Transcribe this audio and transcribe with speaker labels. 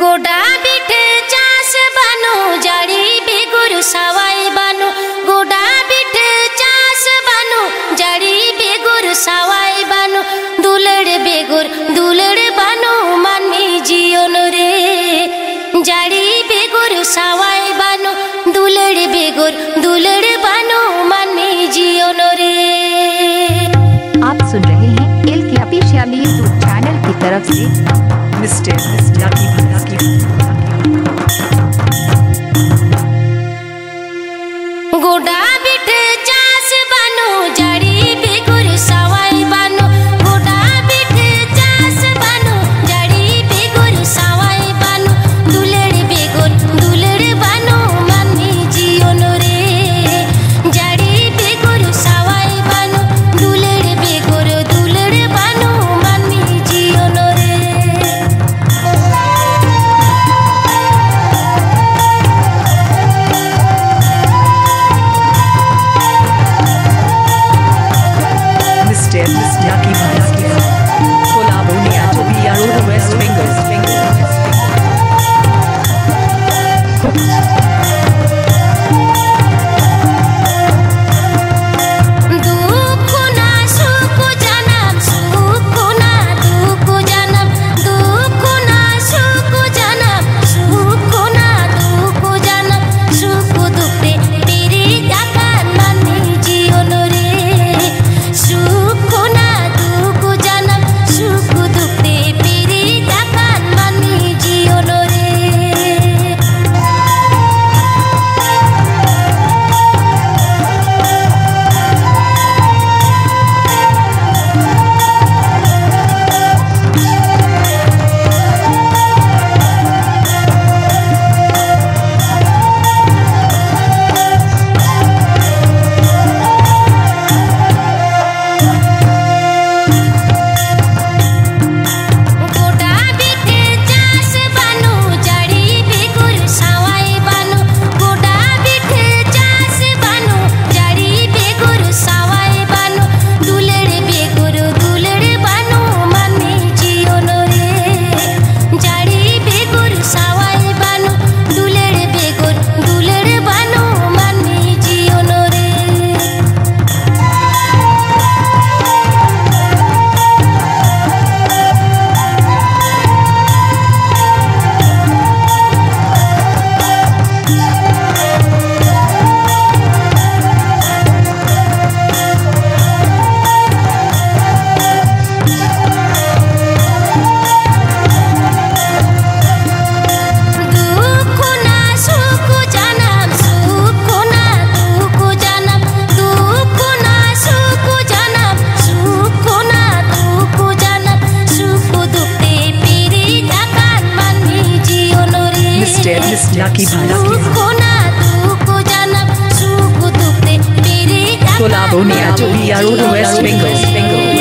Speaker 1: गोडा बिठे चास बानु जड़ी बेगुर सवाई बानु गोडा बिठे चास बानु जड़ी बेगुर सवाई बानु दुलड़ बानु मानमी जियोन रे जड़ी बेगुर सवाई बानु दुलड़ बानु मानमी जियोन रे।
Speaker 2: आप सुन रहे हैं एल के ऑफिशियल यूट्यूब चैनल की तरफ से मिस्टर
Speaker 1: गोडा बिठे चास बानु जड़ी बेगुर सवाई बानु गोडा बिठे चास बानु जड़ी बेगुर सवाई बानु दुलड़ बानु मानमी जियोन रे जड़ी बेगुर सवाई बानु दुलड़ बानु मानमी जियोन रे।
Speaker 3: West Bengal. Kolaboniya, West Bengal.